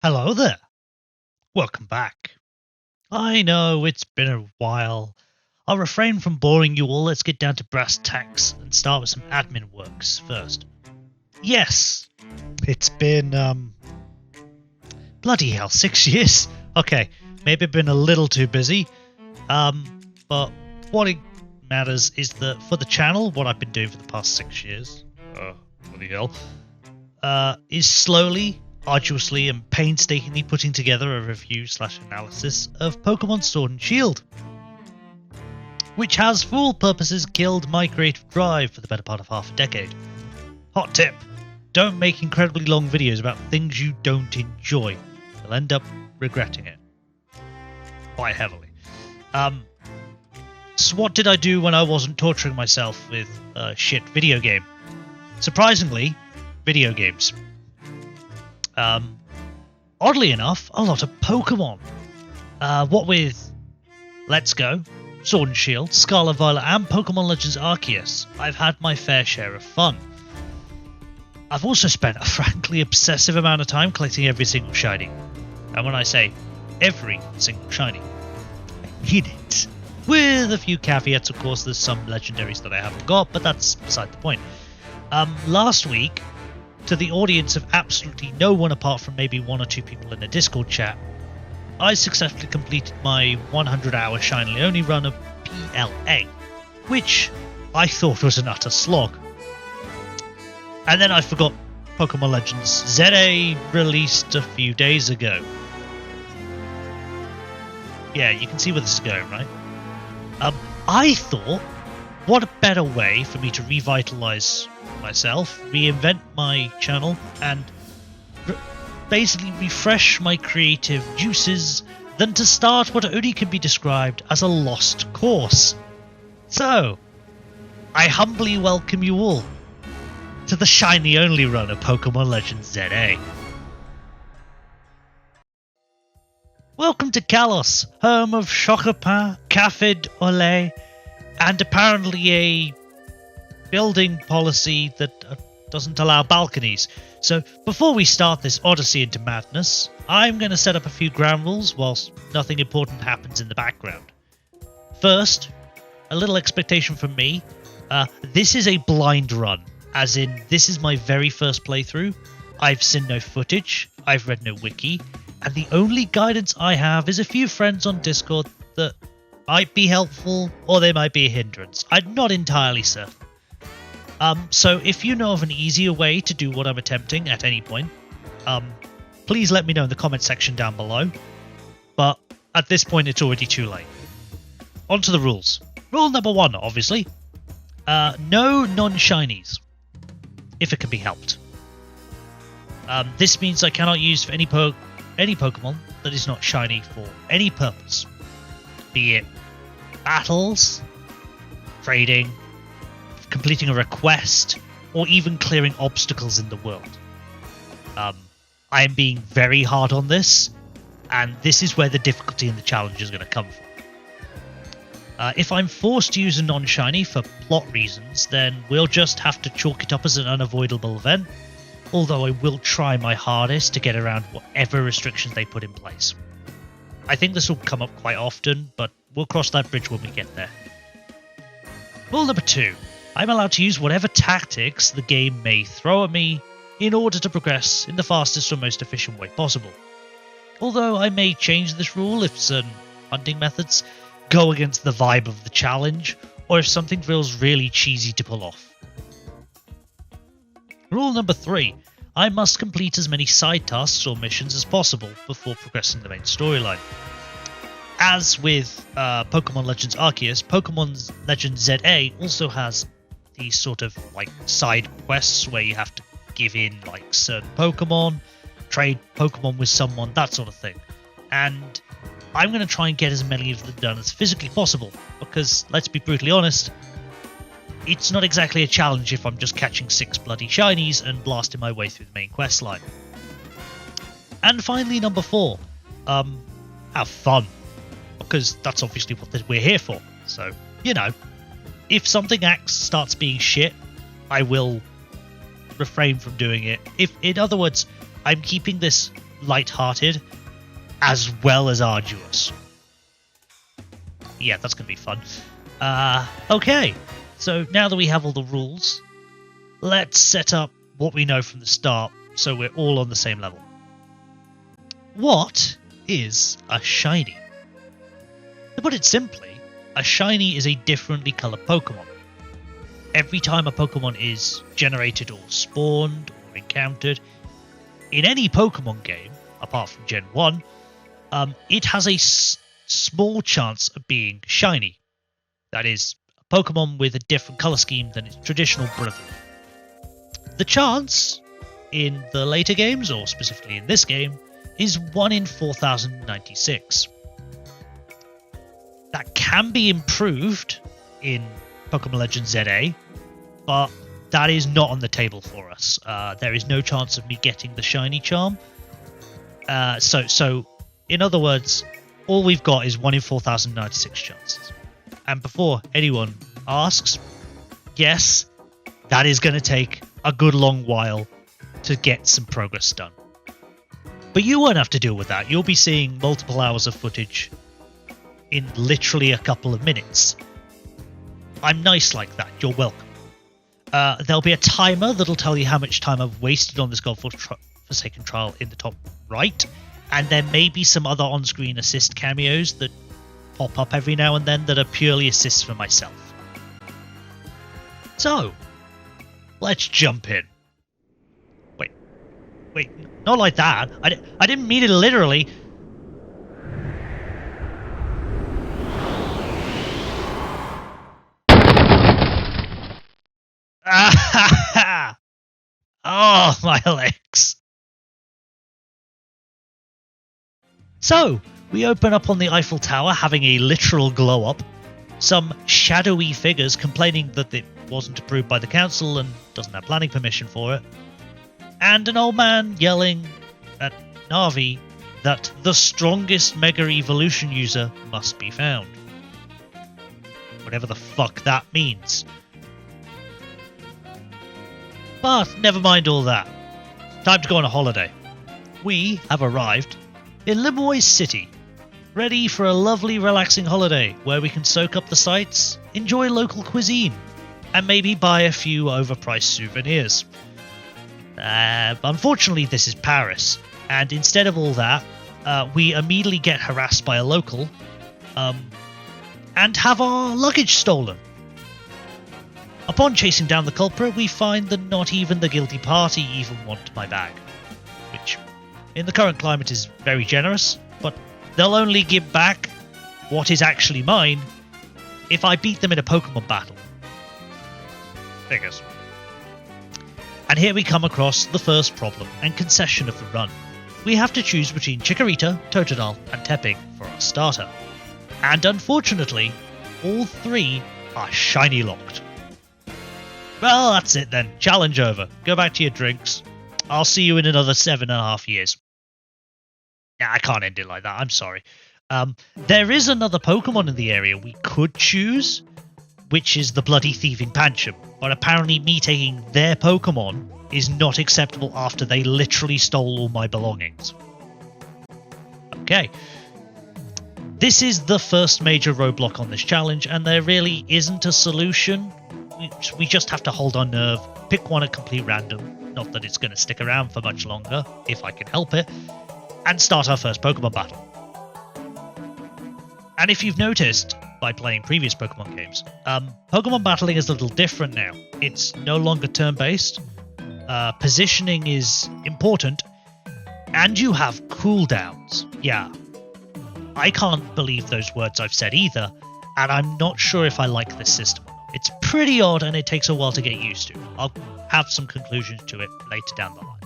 Hello there. Welcome back. I know it's been a while. I'll refrain from boring you all. Let's get down to brass tacks and start with some admin works first. Yes, it's been, bloody hell, 6 years? Okay, maybe I've been a little too busy. But what it matters is that for the channel, what I've been doing for the past 6 years, bloody hell, is slowly, arduously and painstakingly putting together a review/analysis of Pokemon Sword and Shield, which has for all purposes killed my creative drive for the better part of half a decade. Hot tip: don't make incredibly long videos about things you don't enjoy. You'll end up regretting it quite heavily. So what did I do when I wasn't torturing myself with a shit video game? Surprisingly, video games. Oddly enough, a lot of Pokemon. What with Let's Go, Sword and Shield, Scarlet Violet, and Pokemon Legends Arceus, I've had my fair share of fun. I've also spent a frankly obsessive amount of time collecting every single shiny. And when I say every single shiny, I mean it. With a few caveats, of course. There's some legendaries that I haven't got, but that's beside the point. Last week, to the audience of absolutely no one apart from maybe one or two people in a Discord chat, I successfully completed my 100-hour Shiny Only run of PLA, which I thought was an utter slog. And then I forgot Pokemon Legends ZA released a few days ago. Yeah, you can see where this is going, right? I thought, what a better way for me to revitalize myself, reinvent my channel, and basically refresh my creative juices than to start what only can be described as a lost course. So, I humbly welcome you all to the Shiny Only run of Pokemon Legends ZA. Welcome to Kalos, home of Chocopin, Cafid Olay, and apparently a building policy that doesn't allow balconies. So before we start this odyssey into madness, I'm going to set up a few ground rules whilst nothing important happens in the background. First, a little expectation from me. This is a blind run, as in this is my very first playthrough. I've seen no footage, I've read no wiki, and the only guidance I have is a few friends on Discord that might be helpful or they might be a hindrance. I'm not entirely certain. So if you know of an easier way to do what I'm attempting at any point, please let me know in the comment section down below. But at this point, it's already too late. On to the rules. Rule number 1, obviously. No non-shinies, if it can be helped. This means I cannot use for any Pokemon that is not shiny for any purpose. Be it battles, trading, completing a request, or even clearing obstacles in the world. I am being very hard on this, and this is where the difficulty and the challenge is going to come from. If I'm forced to use a non-shiny for plot reasons, then we'll just have to chalk it up as an unavoidable event, although I will try my hardest to get around whatever restrictions they put in place. I think this will come up quite often, but we'll cross that bridge when we get there. Rule number 2. I'm allowed to use whatever tactics the game may throw at me in order to progress in the fastest or most efficient way possible. Although I may change this rule if certain hunting methods go against the vibe of the challenge, or if something feels really cheesy to pull off. Rule number 3. I must complete as many side tasks or missions as possible before progressing the main storyline. As with Pokemon Legends Arceus, Pokemon Legends ZA also has these sort of like side quests where you have to give in like certain Pokemon, trade Pokemon with someone, that sort of thing. And I'm going to try and get as many of them done as physically possible, because let's be brutally honest, it's not exactly a challenge if I'm just catching 6 bloody shinies and blasting my way through the main quest line. And finally, number 4, have fun, because that's obviously what we're here for. So, you know, if something starts being shit, I will refrain from doing it. If, in other words, I'm keeping this light-hearted as well as arduous. Yeah, that's going to be fun. Okay, so now that we have all the rules, let's set up what we know from the start so we're all on the same level. What is a shiny? To put it simply, a shiny is a differently coloured Pokemon. Every time a Pokemon is generated or spawned or encountered in any Pokemon game, apart from Gen 1, it has a small chance of being shiny. That is, a Pokemon with a different colour scheme than its traditional brother. The chance in the later games, or specifically in this game, is 1 in 4096. That can be improved in Pokemon Legends ZA, but that is not on the table for us. There is no chance of me getting the shiny charm. So in other words, all we've got is 1 in 4096 chances. And before anyone asks, yes, that is going to take a good long while to get some progress done. But you won't have to deal with that. You'll be seeing multiple hours of footage in literally a couple of minutes. I'm nice like that. You're welcome. There'll be a timer that'll tell you how much time I've wasted on this God-forsaken trial in the top right, and there may be some other on-screen assist cameos that pop up every now and then that are purely assists for myself. So, let's jump in. Wait, not like that. I didn't mean it literally. Oh, my legs. So, we open up on the Eiffel Tower having a literal glow-up, some shadowy figures complaining that it wasn't approved by the council and doesn't have planning permission for it, and an old man yelling at Navi that the strongest Mega Evolution user must be found. Whatever the fuck that means. But never mind all that. Time to go on a holiday. We have arrived in Limoges City, ready for a lovely relaxing holiday where we can soak up the sights, enjoy local cuisine, and maybe buy a few overpriced souvenirs. Unfortunately, this is Paris, and instead of all that, we immediately get harassed by a local, and have our luggage stolen. Upon chasing down the culprit, we find that not even the guilty party even want my bag, which in the current climate is very generous, but they'll only give back what is actually mine if I beat them in a Pokemon battle. Figures. And here we come across the first problem and concession of the run. We have to choose between Chikorita, Totodile, and Tepig for our starter. And unfortunately, all three are shiny locked. Well, that's it then. Challenge over. Go back to your drinks. I'll see you in another 7.5 years. Nah, I can't end it like that. I'm sorry. There is another Pokemon in the area we could choose, which is the bloody thieving Pancham. But apparently me taking their Pokemon is not acceptable after they literally stole all my belongings. Okay. This is the first major roadblock on this challenge, and there really isn't a solution. We just have to hold our nerve, pick one at complete random, not that it's going to stick around for much longer, if I can help it, and start our first Pokemon battle. And if you've noticed, by playing previous Pokemon games, Pokemon battling is a little different now. It's no longer turn-based, positioning is important, and you have cooldowns. Yeah, I can't believe those words I've said either, and I'm not sure if I like this system. It's pretty odd and it takes a while to get used to. I'll have some conclusions to it later down the line.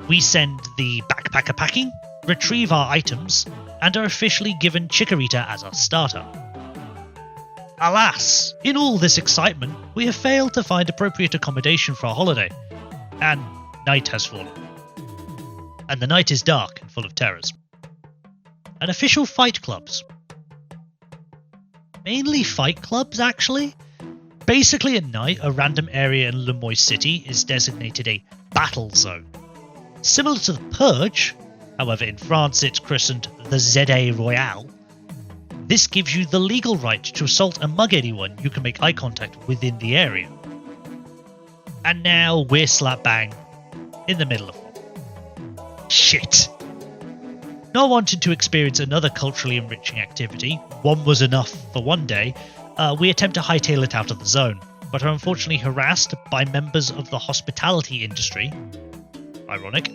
We send the backpacker packing, retrieve our items, and are officially given Chikorita as our starter. Alas, in all this excitement, we have failed to find appropriate accommodation for our holiday, and night has fallen. And the night is dark and full of terrors. And official fight clubs. Mainly fight clubs, actually. Basically at night, a random area in Limoges City is designated a battle zone. Similar to the Purge, however in France it's christened the ZA Royale, this gives you the legal right to assault and mug anyone you can make eye contact within the area. And now we're slap bang in the middle of it. Shit. Not wanting to experience another culturally enriching activity, one was enough for one day, we attempt to hightail it out of the zone, but are unfortunately harassed by members of the hospitality industry, ironic,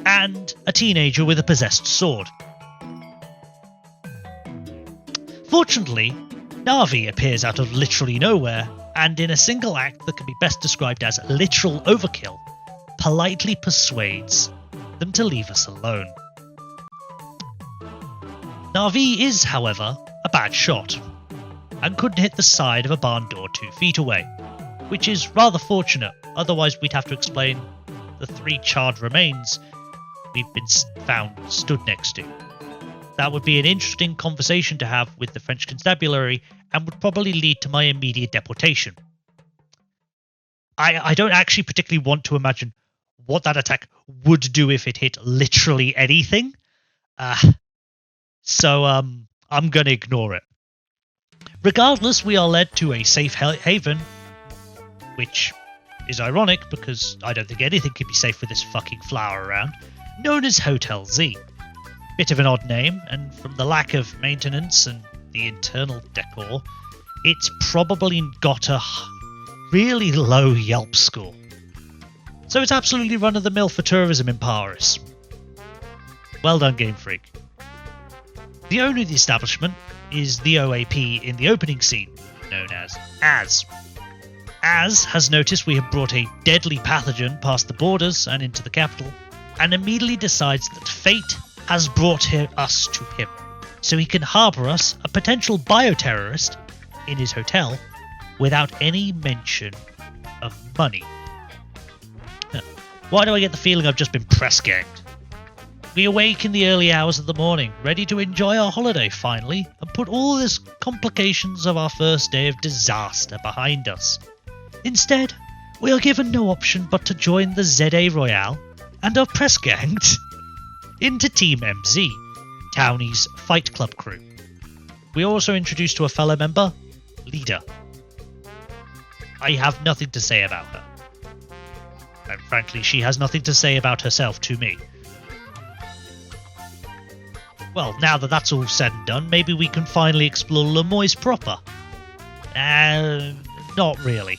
and a teenager with a possessed sword. Fortunately, Navi appears out of literally nowhere, and in a single act that can be best described as literal overkill, politely persuades them to leave us alone. Navi is, however, a bad shot, and couldn't hit the side of a barn door 2 feet away, which is rather fortunate, otherwise we'd have to explain the 3 charred remains we've been found stood next to. That would be an interesting conversation to have with the French constabulary and would probably lead to my immediate deportation. I don't actually particularly want to imagine what that attack would do if it hit literally anything. So I'm going to ignore it. Regardless, we are led to a safe haven, which is ironic because I don't think anything could be safe with this fucking flower around, known as Hotel Z. Bit of an odd name, and from the lack of maintenance and the internal decor, it's probably got a really low Yelp score. So it's absolutely run-of-the-mill for tourism in Paris. Well done, Game Freak. The owner of the establishment is the OAP in the opening scene, known as Az. Az has noticed we have brought a deadly pathogen past the borders and into the capital, and immediately decides that fate has brought us to him, so he can harbour us, a potential bioterrorist, in his hotel without any mention of money. Why do I get the feeling I've just been press-ganged? We awake in the early hours of the morning, ready to enjoy our holiday finally, and put all the complications of our first day of disaster behind us. Instead, we are given no option but to join the ZA Royale and are press-ganged into Team MZ, Townie's Fight Club crew. We are also introduced to a fellow member, Lida. I have nothing to say about her. And frankly, she has nothing to say about herself to me. Well, now that that's all said and done, maybe we can finally explore Lemoyne proper. Not really.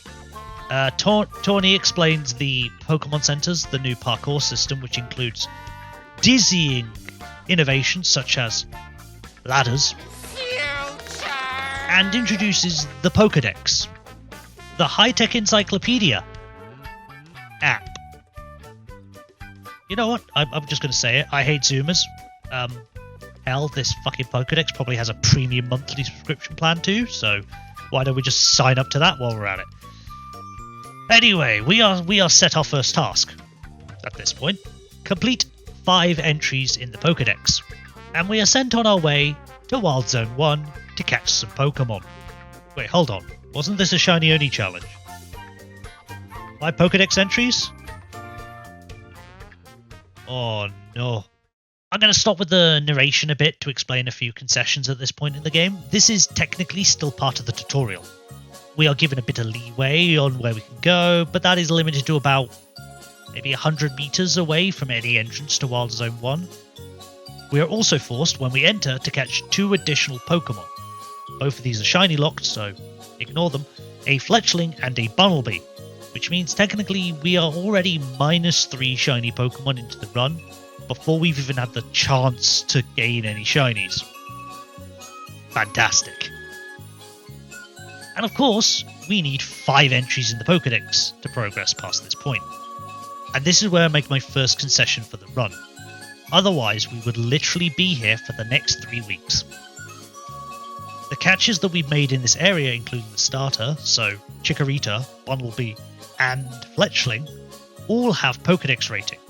Tawny explains the Pokemon Centers, the new parkour system, which includes dizzying innovations such as ladders, and introduces the Pokedex, the high-tech encyclopedia app. You know what? I'm just going to say it. I hate Zoomers. Hell, this fucking Pokedex probably has a premium monthly subscription plan too, so why don't we just sign up to that while we're at it? Anyway, we are set our first task. At this point, complete 5 entries in the Pokedex, and we are sent on our way to Wild Zone 1 to catch some Pokemon. Wait, hold on. Wasn't this a Shiny Oni challenge? 5 Pokedex entries? Oh no. I'm going to stop with the narration a bit to explain a few concessions at this point in the game. This is technically still part of the tutorial. We are given a bit of leeway on where we can go, but that is limited to about maybe 100 meters away from any entrance to Wild Zone 1. We are also forced, when we enter, to catch 2 additional Pokemon. Both of these are shiny locked, so ignore them. A Fletchling and a Bunnelby, which means technically we are already -3 shiny Pokemon into the run, before we've even had the chance to gain any shinies. Fantastic. And of course, we need 5 entries in the Pokedex to progress past this point. And this is where I make my first concession for the run. Otherwise, we would literally be here for the next 3 weeks. The catches that we've made in this area, including the starter, so Chikorita, Bunnelby, and Fletchling, all have Pokedex rating.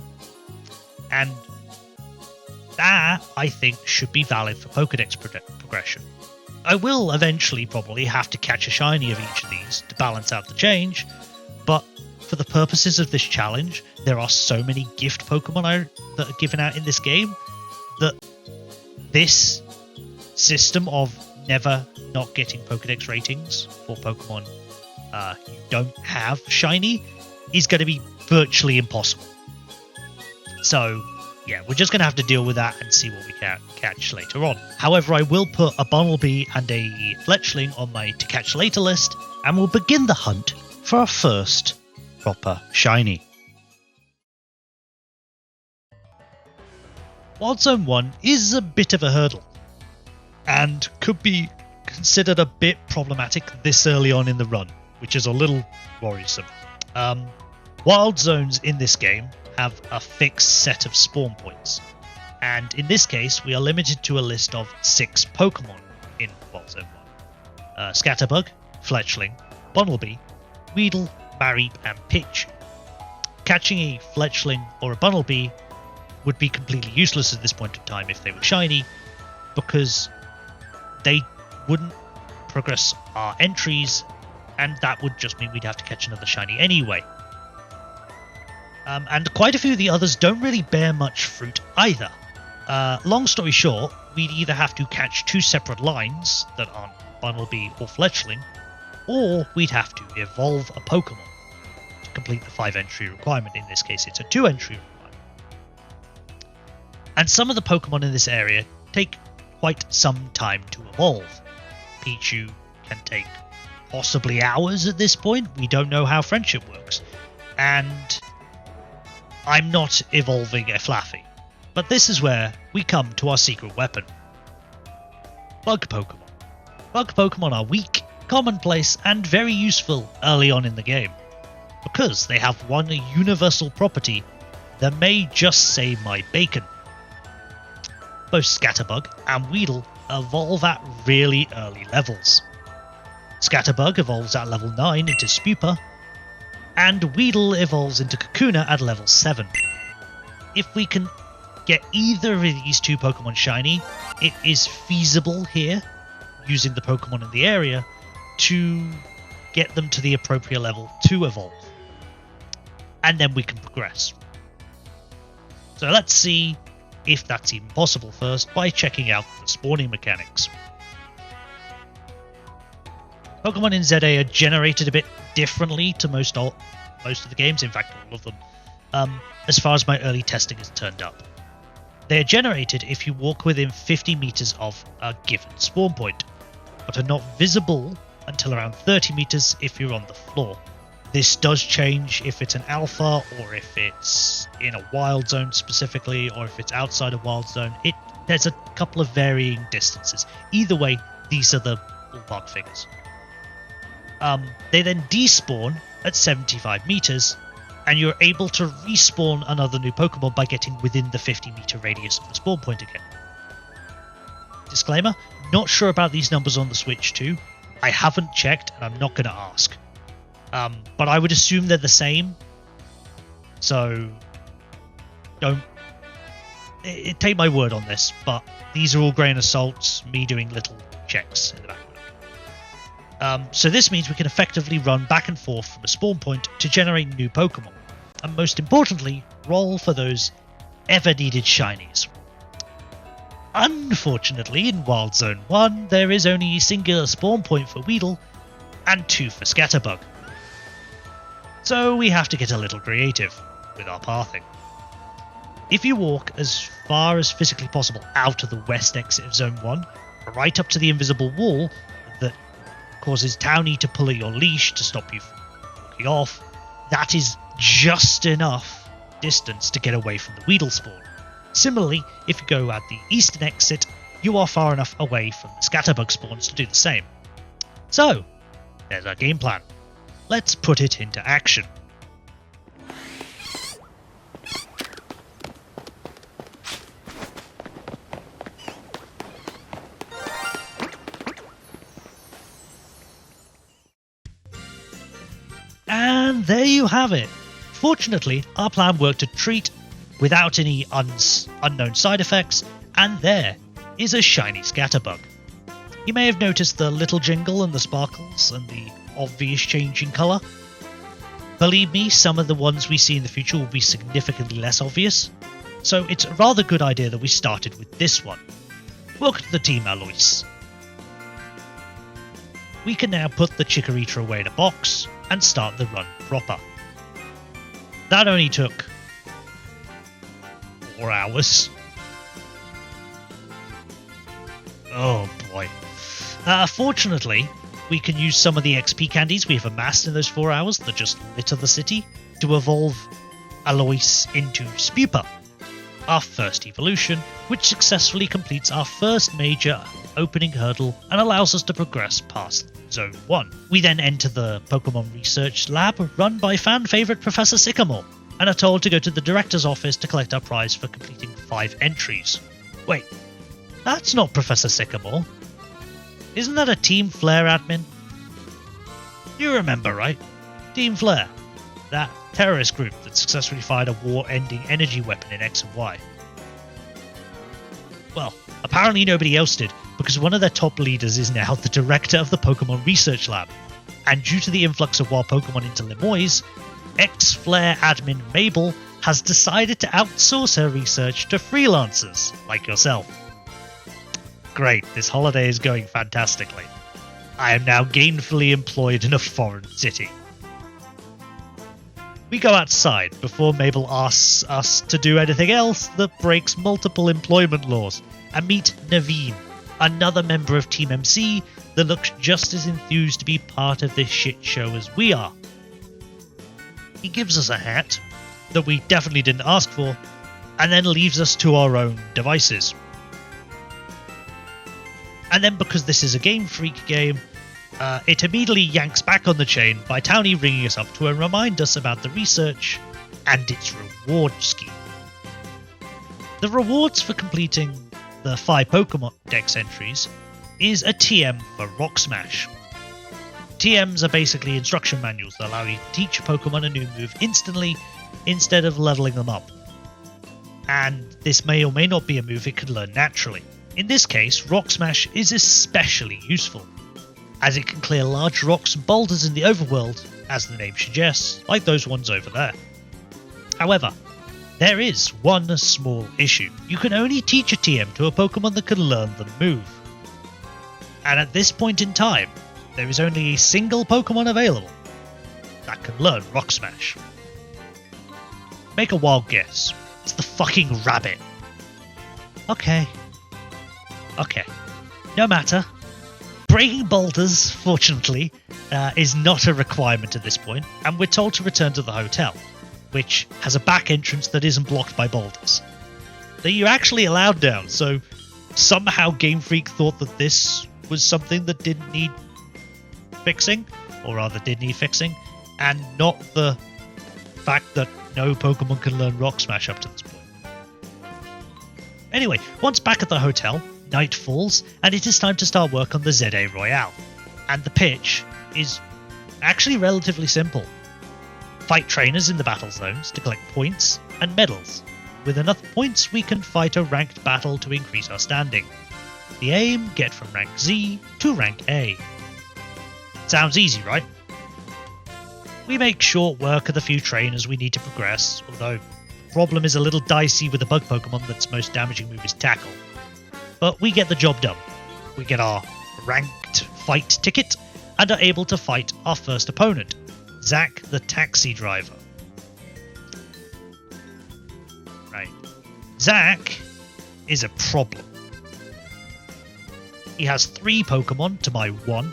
And that, I think, should be valid for Pokedex progression. I will eventually probably have to catch a shiny of each of these to balance out the change, but for the purposes of this challenge, there are so many gift Pokemon that are given out in this game that this system of never not getting Pokedex ratings for Pokemon you don't have shiny is going to be virtually impossible. So, yeah, we're just going to have to deal with that and see what we can catch later on. However, I will put a Bunnelby and a Fletchling on my to catch later list, and we'll begin the hunt for our first proper shiny. Wild Zone 1 is a bit of a hurdle, and could be considered a bit problematic this early on in the run, which is a little worrisome. Wild zones in this game have a fixed set of spawn points, and in this case we are limited to a list of 6 Pokemon in Wild Zone 1. Scatterbug, Fletchling, Bunnelby, Weedle, Mareep and Pitch. Catching a Fletchling or a Bunnelby would be completely useless at this point in time if they were shiny, because they wouldn't progress our entries, and that would just mean we'd have to catch another shiny anyway. And quite a few of the others don't really bear much fruit either. Long story short, we'd either have to catch 2 separate lines that aren't Bunnelby or Fletchling, or we'd have to evolve a Pokemon to complete the 5 entry requirement. In this case, it's a 2 entry requirement. And some of the Pokemon in this area take quite some time to evolve. Pichu can take possibly hours at this point. We don't know how friendship works. And I'm not evolving a Flaffy. But this is where we come to our secret weapon. Bug Pokemon. Bug Pokemon are weak, commonplace, and very useful early on in the game, because they have one universal property that may just save my bacon. Both Scatterbug and Weedle evolve at really early levels. Scatterbug evolves at level 9 into Spupa, and Weedle evolves into Kakuna at level 7. If we can get either of these 2 Pokemon shiny, it is feasible here, using the Pokemon in the area, to get them to the appropriate level to evolve. And then we can progress. So let's see if that's even possible first by checking out the spawning mechanics. Pokemon in ZA are generated a bit differently to most of the games, in fact all of them, as far as my early testing has turned up. They are generated if you walk within 50 meters of a given spawn point, but are not visible until around 30 meters if you're on the floor. This does change if it's an alpha, or if it's in a wild zone specifically, or if it's outside a wild zone. There's a couple of varying distances. Either way, these are the ballpark figures. They then despawn at 75 meters, and you're able to respawn another new Pokemon by getting within the 50-meter radius of the spawn point again. Disclaimer, not sure about these numbers on the Switch 2. I haven't checked, and I'm not going to ask. But I would assume they're the same. So, take my word on this, but these are all grain of salts, me doing little checks in the background. So this means we can effectively run back and forth from a spawn point to generate new Pokemon, and most importantly, roll for those ever-needed shinies. Unfortunately, in Wild Zone 1, there is only a singular spawn point for Weedle, and 2 for Scatterbug. So we have to get a little creative with our pathing. If you walk as far as physically possible out of the west exit of Zone 1, right up to the invisible wall that causes Townie to pull at your leash to stop you from walking off, that is just enough distance to get away from the Weedle spawn. Similarly, if you go at the eastern exit, you are far enough away from the Scatterbug spawns to do the same. So, there's our game plan. Let's put it into action. And there you have it. Fortunately, our plan worked a treat without any unknown side effects, and there is a shiny Scatterbug. You may have noticed the little jingle and the sparkles and the obvious change in colour. Believe me, some of the ones we see in the future will be significantly less obvious, so it's a rather good idea that we started with this one. Welcome to the team, Alois. We can now put the Chikorita away in a box and start the run proper. That only took 4 hours. Oh boy. Fortunately, we can use some of the XP candies we have amassed in those 4 hours that just litter the city to evolve Alois into Spupa, our first evolution, which successfully completes our first major opening hurdle and allows us to progress past Zone 1. We then enter the Pokemon Research Lab run by fan favourite Professor Sycamore and are told to go to the director's office to collect our prize for completing 5 entries. Wait, that's not Professor Sycamore. Isn't that a Team Flare admin? You remember, right? Team Flare, that terrorist group that successfully fired a war-ending energy weapon in X and Y. Well, apparently nobody else did, because one of their top leaders is now the director of the Pokemon Research Lab, and due to the influx of wild Pokemon into Limois, ex-Flare admin Mabel has decided to outsource her research to freelancers like yourself. Great, this holiday is going fantastically. I am now gainfully employed in a foreign city. We go outside before Mabel asks us to do anything else that breaks multiple employment laws and meet Naveen, another member of Team MC that looks just as enthused to be part of this shit show as we are. He gives us a hat that we definitely didn't ask for and then leaves us to our own devices. And then because this is a Game Freak game, it immediately yanks back on the chain by Townie ringing us up to remind us about the research and its reward scheme. The rewards for completing the 5 Pokemon Dex entries is a TM for Rock Smash. TMs are basically instruction manuals that allow you to teach a Pokemon a new move instantly instead of leveling them up. And this may or may not be a move it could learn naturally. In this case, Rock Smash is especially useful, as it can clear large rocks and boulders in the overworld, as the name suggests, like those ones over there. However, there is one small issue. You can only teach a TM to a Pokemon that can learn the move. And at this point in time, there is only a single Pokemon available that can learn Rock Smash. Make a wild guess. It's the fucking rabbit. Okay, no matter. Breaking boulders, fortunately, is not a requirement at this point, and we're told to return to the hotel, which has a back entrance that isn't blocked by boulders. That you're actually allowed down, so somehow Game Freak thought that this was something that didn't need fixing, or rather did need fixing, and not the fact that no Pokemon can learn Rock Smash up to this point. Anyway, once back at the hotel, night falls, and it is time to start work on the ZA Royale. And the pitch is actually relatively simple. Fight trainers in the battle zones to collect points and medals. With enough points, we can fight a ranked battle to increase our standing. The aim, get from rank Z to rank A. Sounds easy, right? We make short work of the few trainers we need to progress, although the problem is a little dicey with the bug Pokemon that's most damaging move is Tackle. But we get the job done. We get our ranked fight ticket and are able to fight our first opponent, Zach the taxi driver. Right. Zach is a problem. He has 3 Pokemon to my 1,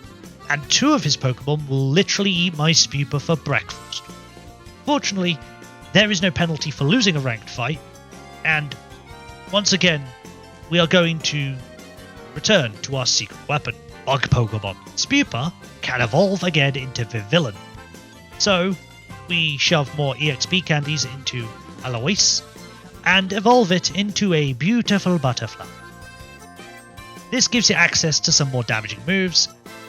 and 2 of his Pokemon will literally eat my Spupa for breakfast. Fortunately, there is no penalty for losing a ranked fight, and once again, we are going to return to our secret weapon, Bug Pokemon. Spupa can evolve again into Vivillon. So, we shove more EXP candies into Alois and evolve it into a beautiful butterfly. This gives it access to some more damaging moves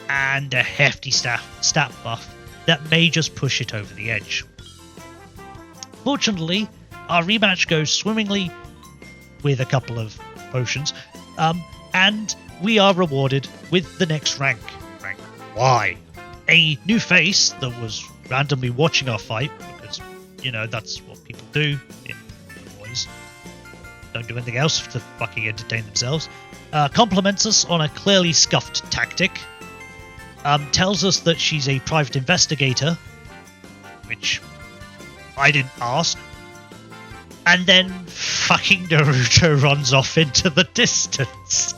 and a hefty stat buff that may just push it over the edge. Fortunately, our rematch goes swimmingly with a couple of potions, and we are rewarded with the next rank Y. A new face that was randomly watching our fight, because, that's what people do in boys. Don't do anything else to fucking entertain themselves. Compliments us on a clearly scuffed tactic. Tells us that she's a private investigator, which I didn't ask. And then fucking Naruto runs off into the distance.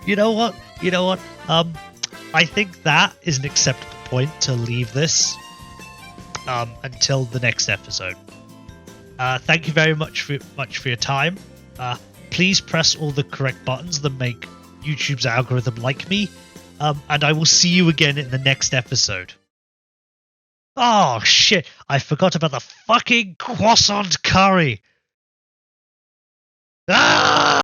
You know what? I think that is an acceptable point to leave this until the next episode. Thank you very much for your time. Please press all the correct buttons that make YouTube's algorithm like me. And I will see you again in the next episode. Oh shit, I forgot about the fucking croissant curry. Ah!